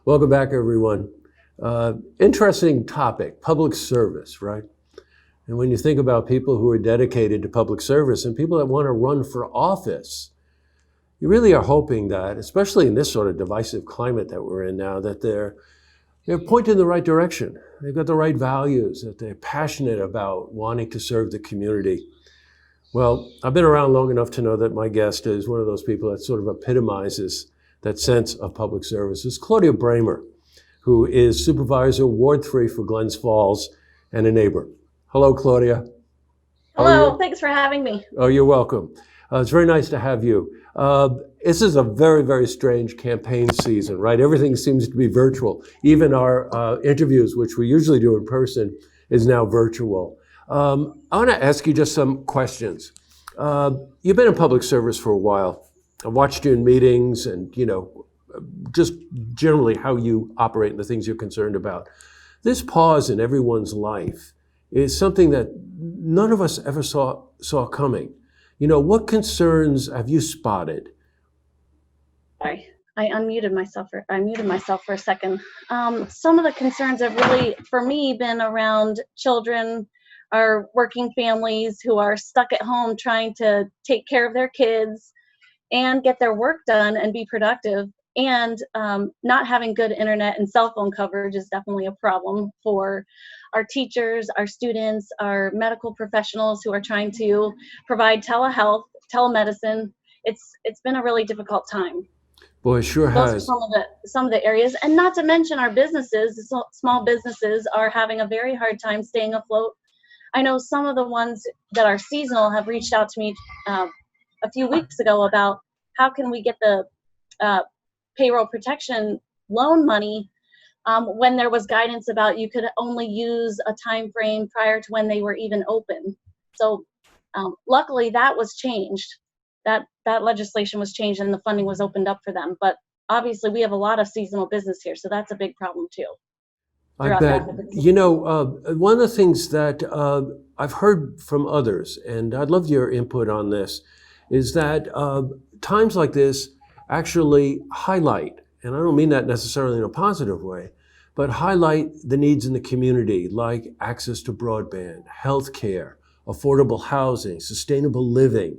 Welcome back, everyone. Interesting topic, public service, right? And when you think about people who are dedicated to public service and people that want to run for office, you really are hoping that, especially in this sort of divisive climate that we're in now, that they're pointing in the right direction. They've got the right values, that they're passionate about wanting to serve the community. Well, I've been around long enough to know that my guest is one of those people that sort of epitomizes that sense of public service. It's Claudia Braymer, who is Supervisor Ward 3 for Glens Falls and a neighbor. Hello, Claudia. How are Hello, you? thanks for having me. Oh, you're welcome. It's very nice to have you. This is a very, very strange campaign season, right? Everything seems to be virtual. Even our interviews, which we usually do in person, is now virtual. I want to ask you just some questions. You've been in public service for a while. I watched you in meetings and, just generally how you operate and the things you're concerned about. This pause in everyone's life is something that none of us ever saw coming. What concerns have you spotted? Sorry, I muted myself for a second. Some of the concerns have really, for me, been around children or working families who are stuck at home trying to take care of their kids and get their work done and be productive. And not having good internet and cell phone coverage is definitely a problem for our teachers, our students, our medical professionals who are trying to provide telehealth, telemedicine. It's been a really difficult time. Boy, it sure Those are has. some of the areas, and not to mention our businesses. Small businesses are having a very hard time staying afloat. I know some of the ones that are seasonal have reached out to me uh, a few weeks ago about how can we get the uh, payroll protection loan money when there was guidance about you could only use a time frame prior to when they were even open. So luckily that was changed. That legislation was changed and the funding was opened up for them. But obviously we have a lot of seasonal business here, so that's a big problem too I throughout the bet. advocacy. One of the things that I've heard from others, and I'd love your input on this, is that times like this actually highlight, and I don't mean that necessarily in a positive way, but highlight the needs in the community, like access to broadband, healthcare, affordable housing, sustainable living.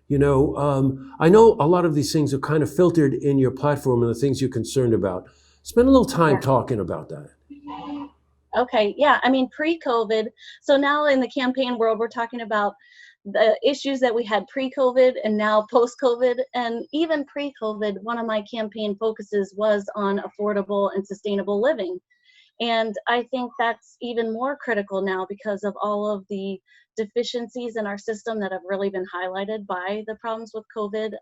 I know a lot of these things are kind of filtered in your platform and the things you're concerned about. Spend a little time Yeah. talking about that. Okay, yeah, I mean, pre-COVID, so now in the campaign world, we're talking about the issues that we had pre-COVID and now post-COVID. And even pre-COVID, one of my campaign focuses was on affordable and sustainable living. And I think that's even more critical now because of all of the deficiencies in our system that have really been highlighted by the problems with COVID.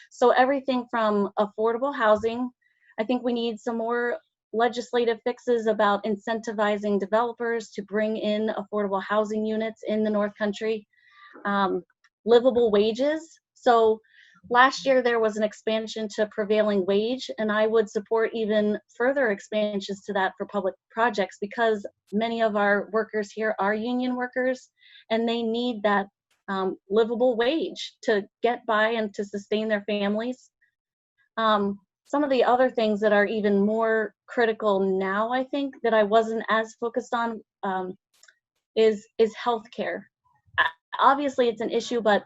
So everything from affordable housing, I think we need some more legislative fixes about incentivizing developers to bring in affordable housing units in the North Country. um, Livable wages. So last year there was an expansion to prevailing wage, and I would support even further expansions to that for public projects because many of our workers here are union workers and they need that livable wage to get by and to sustain their families. Some of the other things that are even more critical now, I think, that I wasn't as focused on is healthcare. Obviously it's an issue, but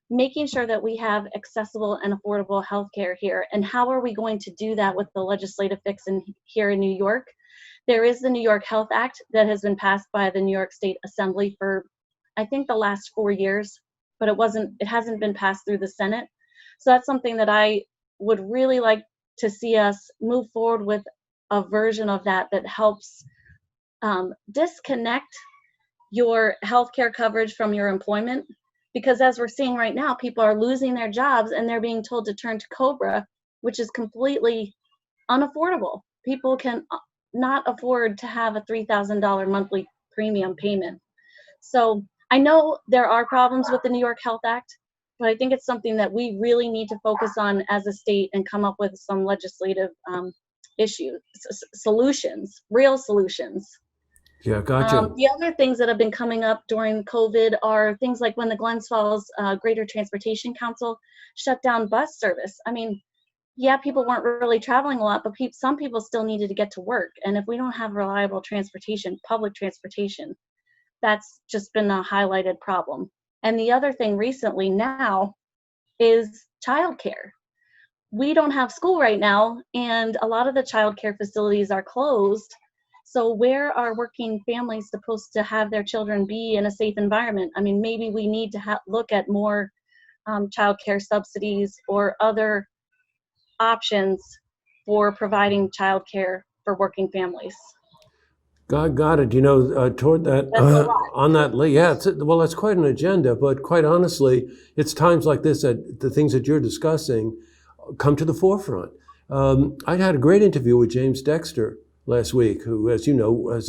making sure that we have accessible and affordable healthcare here. And how are we going to do that with the legislative fix here in New York? There is the New York Health Act that has been passed by the New York State Assembly for, I think, the last 4 years, but it hasn't been passed through the Senate. So that's something that I would really like to see us move forward with, a version of that that helps disconnect your healthcare coverage from your employment, because as we're seeing right now, people are losing their jobs and they're being told to turn to Cobra, which is completely unaffordable. People can not afford to have a $3,000 monthly premium payment. So I know there are problems with the New York Health Act, but I think it's something that we really need to focus on as a state and come up with some legislative solutions, real solutions. Yeah, gotcha. The other things that have been coming up during COVID are things like when the Glens Falls Greater Transportation Council shut down bus service. I mean, yeah, people weren't really traveling a lot, but some people still needed to get to work. And if we don't have reliable transportation, public transportation, that's just been a highlighted problem. And the other thing recently now is childcare. We don't have school right now, and a lot of the childcare facilities are closed. So where are working families supposed to have their children be in a safe environment? I mean, maybe we need to look at more childcare subsidies or other options for providing childcare for working families. Got it. Toward that, That's a lot. on that, yeah, well, that's quite an agenda, but quite honestly, it's times like this that the things that you're discussing come to the forefront. I had a great interview with James Dexter last week, who, as you know,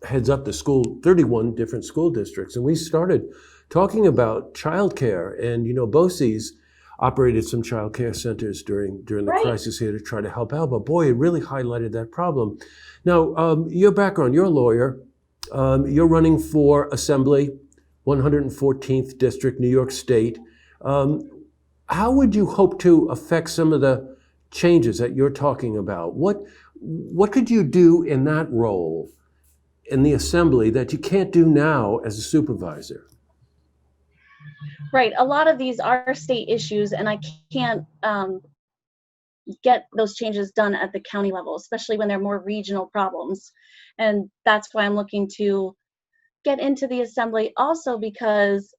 heads up the school, 31 different school districts. And we started talking about childcare. And, BOCES operated some childcare centers during the Right. crisis here to try to help out. But boy, it really highlighted that problem. Now, your background, you're a lawyer. You're running for Assembly, 114th District, New York State. How would you hope to affect some of the changes that you're talking about? What could you do in that role in the assembly that you can't do now as a supervisor? Right. A lot of these are state issues, and I can't get those changes done at the county level, especially when they're more regional problems. And that's why I'm looking to get into the assembly, also because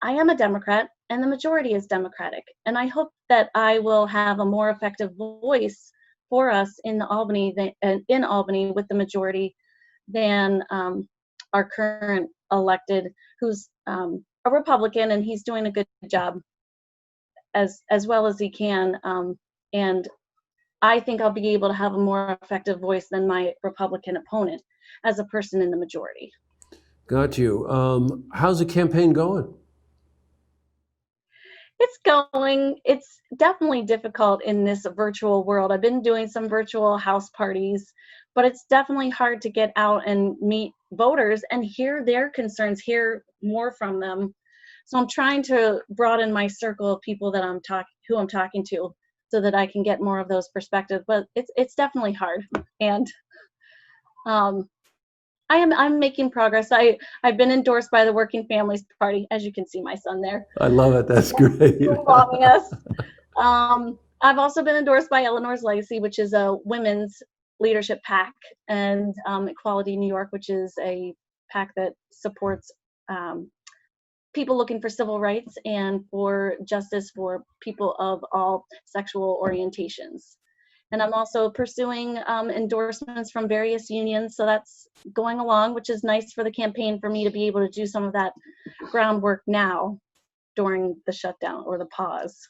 I am a Democrat and the majority is Democratic. And I hope that I will have a more effective voice for us in Albany with the majority than our current elected, who's a Republican, and he's doing a good job as well as he can. And I think I'll be able to have a more effective voice than my Republican opponent as a person in the majority. Got you. How's the campaign going? It's definitely difficult in this virtual world. I've been doing some virtual house parties, but it's definitely hard to get out and meet voters and hear their concerns, hear more from them. So I'm trying to broaden my circle of people that who I'm talking to, so that I can get more of those perspectives. But it's definitely hard, and um, I'm making progress. I've been endorsed by the Working Families Party, as you can see my son there, I love it. That's great. involving us. I've also been endorsed by Eleanor's Legacy, which is a women's leadership PAC, and Equality New York, which is a PAC that supports people looking for civil rights and for justice for people of all sexual orientations. And I'm also pursuing endorsements from various unions, so that's going along, which is nice for the campaign for me to be able to do some of that groundwork now during the shutdown or the pause.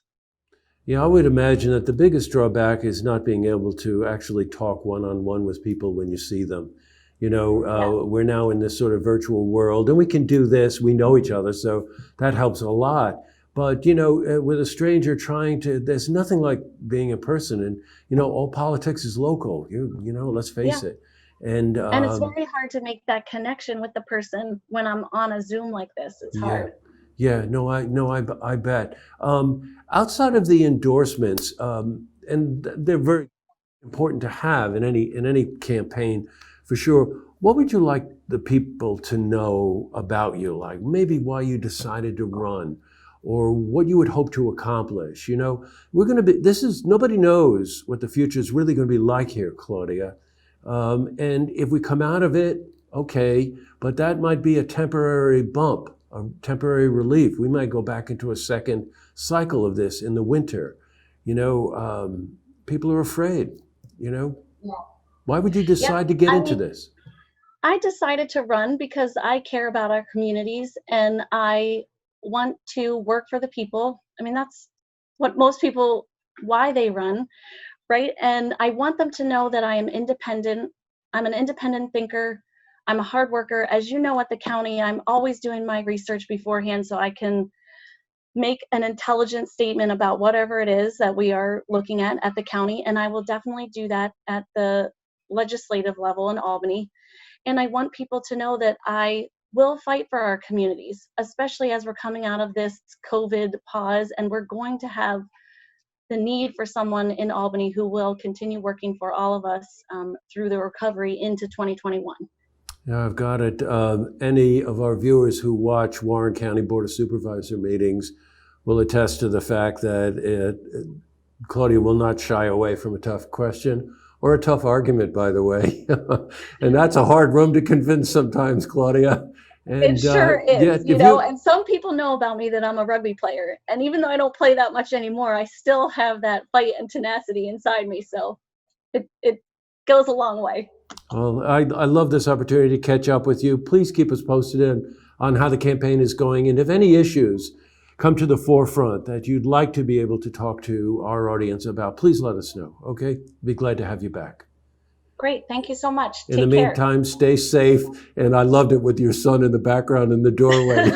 Yeah, I would imagine that the biggest drawback is not being able to actually talk one-on-one with people when you see them. We're now in this sort of virtual world, and we can do this. We know each other, so that helps a lot. But, with a stranger there's nothing like being in person. And, all politics is local, let's face it. And it's very hard to make that connection with the person when I'm on a Zoom like this. It's hard. Yeah, no, I bet. Outside of the endorsements, and they're very important to have in any campaign, for sure. What would you like the people to know about you? Like maybe why you decided to run, or what you would hope to accomplish. We're going to be. Nobody knows what the future is really going to be like here, Claudia. And if we come out of it, okay, but that might be a temporary bump, a temporary relief. We might go back into a second cycle of this in the winter. People are afraid. Yeah. Why would you decide to get into this? I decided to run because I care about our communities and I want to work for the people. I mean, that's what most people, why they run, right? And I want them to know that I am independent. I'm an independent thinker. I'm a hard worker. As you know, at the county, I'm always doing my research beforehand so I can make an intelligent statement about whatever it is that we are looking at the county. And I will definitely do that at the legislative level in Albany. And I want people to know that I will fight for our communities, especially as we're coming out of this COVID pause and we're going to have the need for someone in Albany who will continue working for all of us through the recovery into 2021. Yeah, I've got it. Any of our viewers who watch Warren County Board of Supervisor meetings will attest to the fact that Claudia will not shy away from a tough question or a tough argument, by the way. And that's a hard room to convince sometimes, Claudia. And, it sure is, yeah, and some people know about me that I'm a rugby player. And even though I don't play that much anymore, I still have that fight and tenacity inside me. So it goes a long way. Well, I love this opportunity to catch up with you. Please keep us posted on how the campaign is going. And if any issues come to the forefront that you'd like to be able to talk to our audience about, please let us know, okay? Be glad to have you back. Great. Thank you so much. In the meantime, stay safe. And I loved it with your son in the background in the doorway.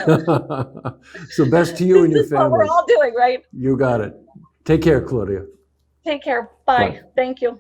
So best to you and your family. This is what we're all doing, right? You got it. Take care, Claudia. Take care. Bye. Bye. Thank you.